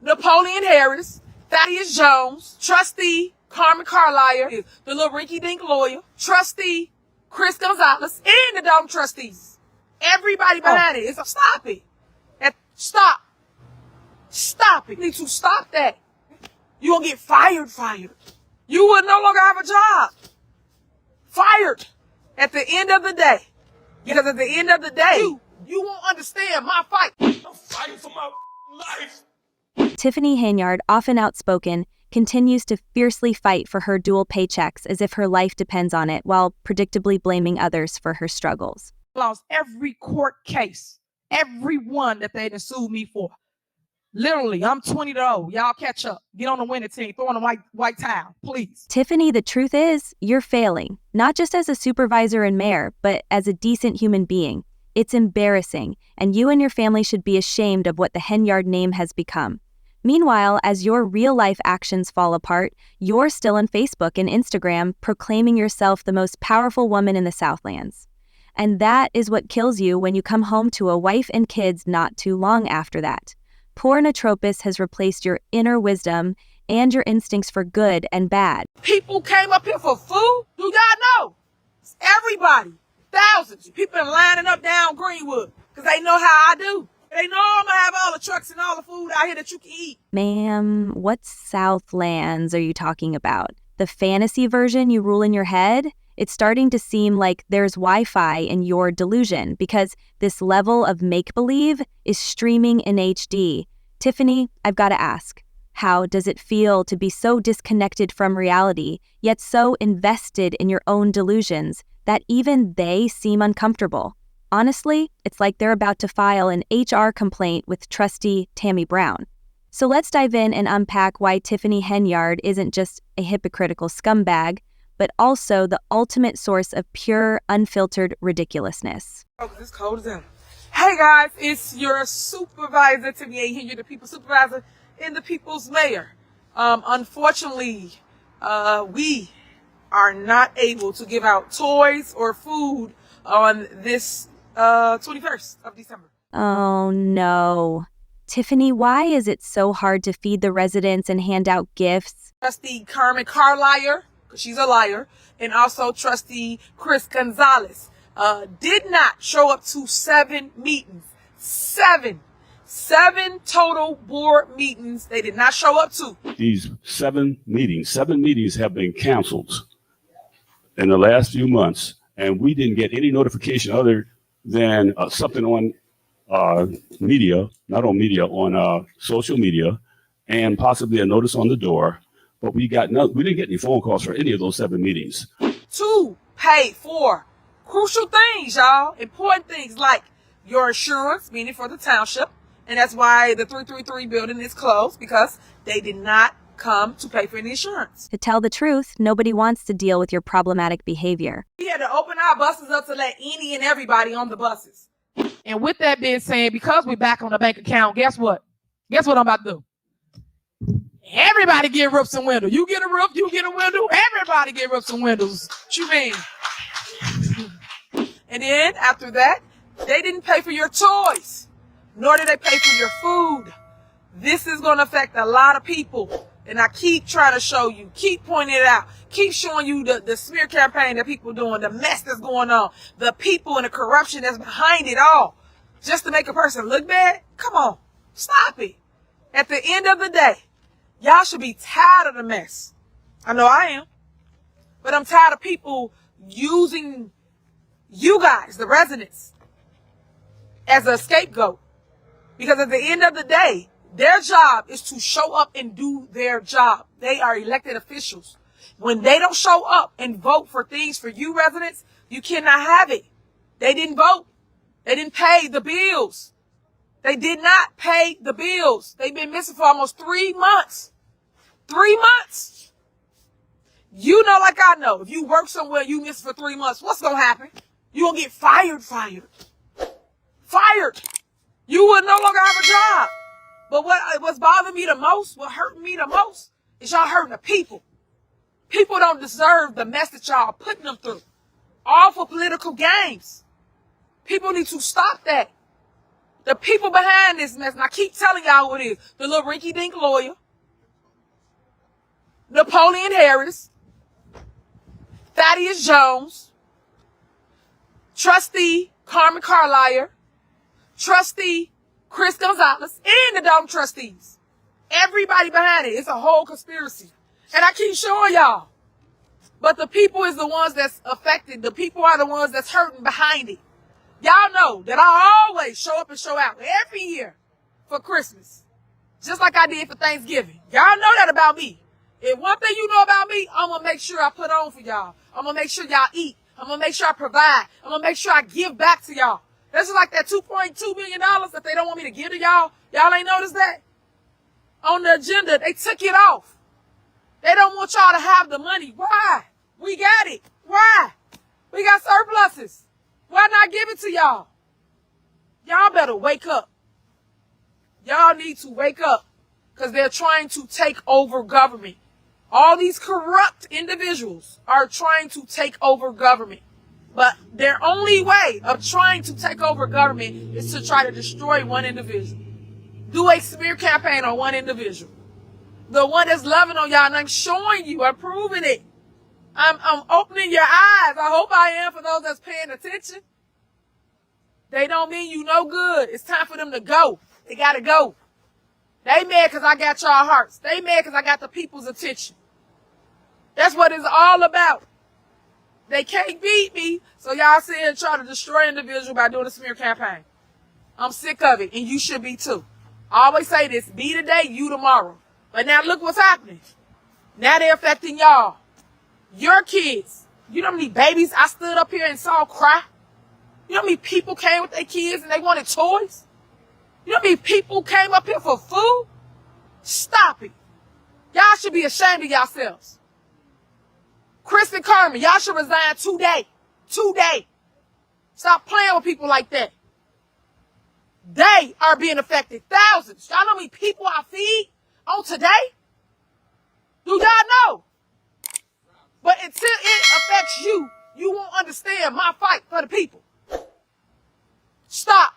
Napoleon Harris, Thaddeus Jones, trustee Carmen Carlisle, the little rinky-dink lawyer, trustee Chris Gonzalez, and the dog trustees. Everybody behind it. Stop it. Stop. Stop it. You need to stop that. You will get fired. You will no longer have a job. Fired. At the end of the day. Because at the end of the day, you won't understand my fight. I'm fighting for my life. Tiffany Henyard, often outspoken, continues to fiercely fight for her dual paychecks as if her life depends on it, while predictably blaming others for her struggles. Lost every court case, every one that they done sued me for. Literally, I'm 20 years old. Y'all catch up. Get on the winning team. Throw on a white towel, please. Tiffany, the truth is, you're failing, not just as a supervisor and mayor, but as a decent human being. It's embarrassing, and you and your family should be ashamed of what the Henyard name has become. Meanwhile, as your real-life actions fall apart, you're still on Facebook and Instagram proclaiming yourself the most powerful woman in the Southlands. And that is what kills you when you come home to a wife and kids not too long after that. Poor Natropis has replaced your inner wisdom and your instincts for good and bad. People came up here for food? Do y'all know? It's everybody. Thousands of people lining up down Greenwood because they know how I do. They know I'm going to have all the trucks and all the food out here that you can eat. Ma'am, what Southlands are you talking about? The fantasy version you rule in your head? It's starting to seem like there's Wi-Fi in your delusion because this level of make-believe is streaming in HD. Tiffany, I've got to ask, how does it feel to be so disconnected from reality, yet so invested in your own delusions that even they seem uncomfortable? Honestly, it's like they're about to file an HR complaint with trustee Tammy Brown. So let's dive in and unpack why Tiffany Henyard isn't just a hypocritical scumbag, but also the ultimate source of pure, unfiltered ridiculously. Oh, it's cold as hell. Hey guys, it's your supervisor, Tiffany Henyard, the people's supervisor and the people's mayor. Unfortunately, we are not able to give out toys or food on this 21st of December. Oh no. Tiffany, why is it so hard to feed the residents and hand out gifts? Trustee Carmen Carlisle, because she's a liar, and also trustee Chris Gonzalez did not show up to 7 meetings. Seven total board meetings they did not show up to. These 7 meetings have been canceled in the last few months, and we didn't get any notification other than something on on social media, and possibly a notice on the door. But we didn't get any phone calls for any of those 7 meetings. To pay for crucial things, y'all. Important things like your insurance, meaning for the township. And that's why the 333 building is closed, because they did not come to pay for any insurance. To tell the truth, nobody wants to deal with your problematic behavior. We had to open our buses up to let any and everybody on the buses. And with that being said, because we're back on the bank account, guess what? Guess what I'm about to do? Everybody get roofs and windows. You get a roof, you get a window. Everybody get roofs and windows. What you mean? And then after that, they didn't pay for your toys, nor did they pay for your food. This is going to affect a lot of people. And I keep trying to show you, keep pointing it out, keep showing you the smear campaign that people are doing, the mess that's going on, the people and the corruption that's behind it all, just to make a person look bad. Come on, stop it. At the end of the day, y'all should be tired of the mess. I know I am. But I'm tired of people using you guys, the residents, as a scapegoat. Because at the end of the day, their job is to show up and do their job. They are elected officials. When they don't show up and vote for things for you residents, you cannot have it. They didn't vote. They didn't pay the bills. They did not pay the bills. They've been missing for almost 3 months. 3 months. You know, like I know, if you work somewhere, you miss for 3 months, what's going to happen? You're going to get fired. You will no longer have a job. But what's bothering me the most, what hurting me the most, is y'all hurting the people. People don't deserve the mess that y'all are putting them through. All for political games. People need to stop that. The people behind this mess, and I keep telling y'all who it is, the little rinky-dink lawyer, Napoleon Harris, Thaddeus Jones, Trustee Carmen Carlisle, Trustee Chris Gonzalez, and the dog trustees. Everybody behind it. It's a whole conspiracy. And I keep showing y'all. But the people is the ones that's affected. The people are the ones that's hurting behind it. Y'all know that I always show up and show out every year for Christmas. Just like I did for Thanksgiving. Y'all know that about me. If one thing you know about me, I'm going to make sure I put on for y'all. I'm going to make sure y'all eat. I'm going to make sure I provide. I'm going to make sure I give back to y'all. That's just like that $2.2 million that they don't want me to give to y'all. Y'all ain't noticed that? On the agenda, they took it off. They don't want y'all to have the money. Why? We got it. Why? We got surpluses. Why not give it to y'all? Y'all better wake up. Y'all need to wake up because they're trying to take over government. All these corrupt individuals are trying to take over government. But their only way of trying to take over government is to try to destroy one individual. Do a smear campaign on one individual. The one that's loving on y'all, and I'm showing you, I'm proving it. I'm opening your eyes. I hope I am for those that's paying attention. They don't mean you no good. It's time for them to go. They got to go. They mad because I got y'all hearts. They mad because I got the people's attention. That's what it's all about. They can't beat me, so y'all sit and try to destroy an individual by doing a smear campaign. I'm sick of it, and you should be too. I always say this, be today, you tomorrow. But now look what's happening. Now they're affecting y'all. Your kids. You know how many babies I stood up here and saw cry? You know how many people came with their kids and they wanted toys? You know how many people came up here for food? Stop it. Y'all should be ashamed of yourselves. Chris and Carmen, y'all should resign today. Today. Stop playing with people like that. They are being affected. Thousands. Y'all know how many people I feed on today? Do y'all know? But until it affects you, you won't understand my fight for the people. Stop.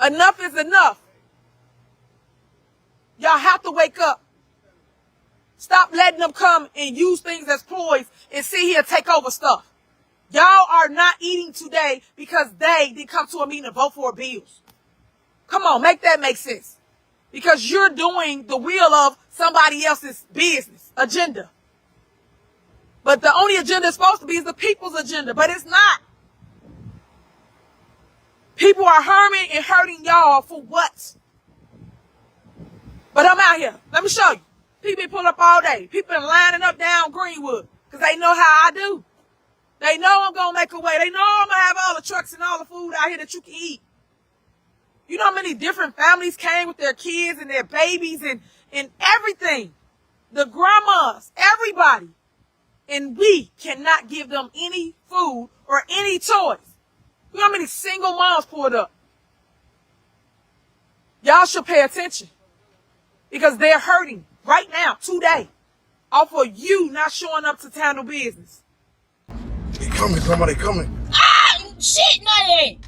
Enough is enough. Y'all have to wake up. Stop letting them come and use things as ploys and sit here and take over stuff. Y'all are not eating today because they didn't come to a meeting and vote for bills. Come on, make that make sense. Because you're doing the will of somebody else's business, agenda. But the only agenda it's supposed to be is the people's agenda, but it's not. People are harming and hurting y'all for what? But I'm out here. Let me show you. People been pulling up all day. People been lining up down Greenwood because they know how I do. They know I'm going to make a way. They know I'm going to have all the trucks and all the food out here that you can eat. You know how many different families came with their kids and their babies and everything. The grandmas, everybody. And we cannot give them any food or any toys. You know how many single moms pulled up? Y'all should pay attention. Because they're hurting right now, today, off of you not showing up to handle business. They coming, somebody coming. Ah, shit, nothing.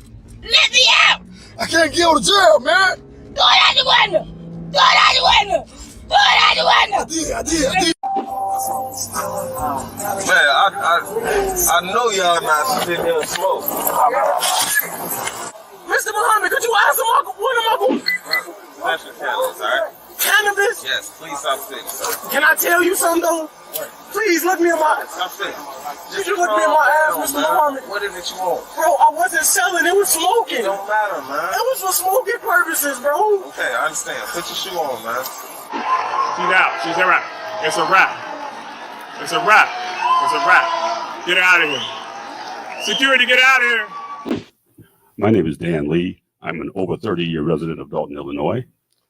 Let me out. I can't get out of jail, man. Throw it out the window. Throw it out the window. Throw it out the window. I did. Man, I know y'all not sitting there and smoke. Mr. Muhammad, could you ask one of my Special cannabis, alright? cannabis? Yes, please stop sitting, sir. Can I tell you something, though? Please look me in my eyes. Stop sitting. Did you look me in my eyes, Mr. Muhammad? What is it you want? Bro, I wasn't selling. It was smoking. It don't matter, man. It was for smoking purposes, bro. Okay, I understand. Put your shoe on, man. She's out. She's a wrap. It's a wrap. It's a wrap. It's a wrap. Get her out of here. Security, get out of here. My name is Dan Lee. I'm an over 30-year resident of Dalton, Illinois,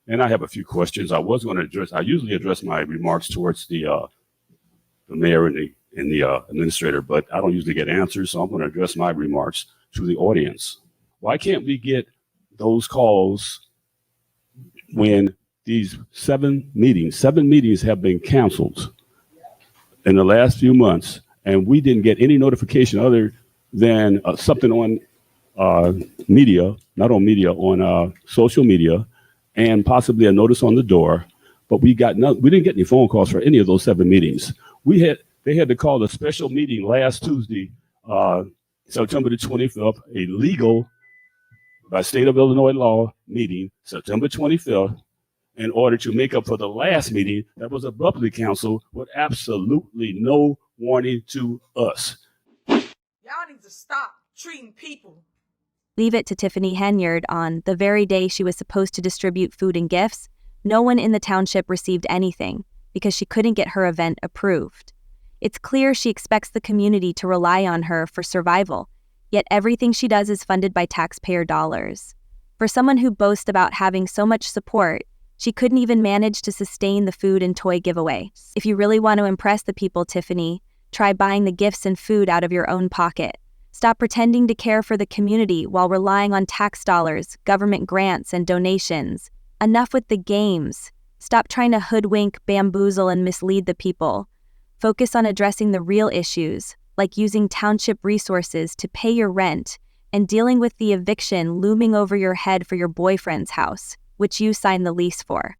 and I have a few questions. I usually address my remarks towards the mayor and the administrator, but I don't usually get answers, so I'm going to address my remarks to the audience. Why can't we get those calls when these seven meetings have been canceled in the last few months, and we didn't get any notification other than something on media, not on media, on social media, and possibly a notice on the door. But we didn't get any phone calls for any of those 7 meetings. They had to call a special meeting last Tuesday, September the 25th, a legal by state of Illinois law meeting, September 25th, in order to make up for the last meeting that was abruptly canceled with absolutely no warning to us. Y'all need to stop treating people. Leave it to Tiffany Henyard on the very day she was supposed to distribute food and gifts. No one in the township received anything because she couldn't get her event approved. It's clear she expects the community to rely on her for survival, yet everything she does is funded by taxpayer dollars. For someone who boasts about having so much support, she couldn't even manage to sustain the food and toy giveaway. If you really want to impress the people, Tiffany, try buying the gifts and food out of your own pocket. Stop pretending to care for the community while relying on tax dollars, government grants, and donations. Enough with the games. Stop trying to hoodwink, bamboozle, and mislead the people. Focus on addressing the real issues, like using township resources to pay your rent and dealing with the eviction looming over your head for your boyfriend's house, which you signed the lease for.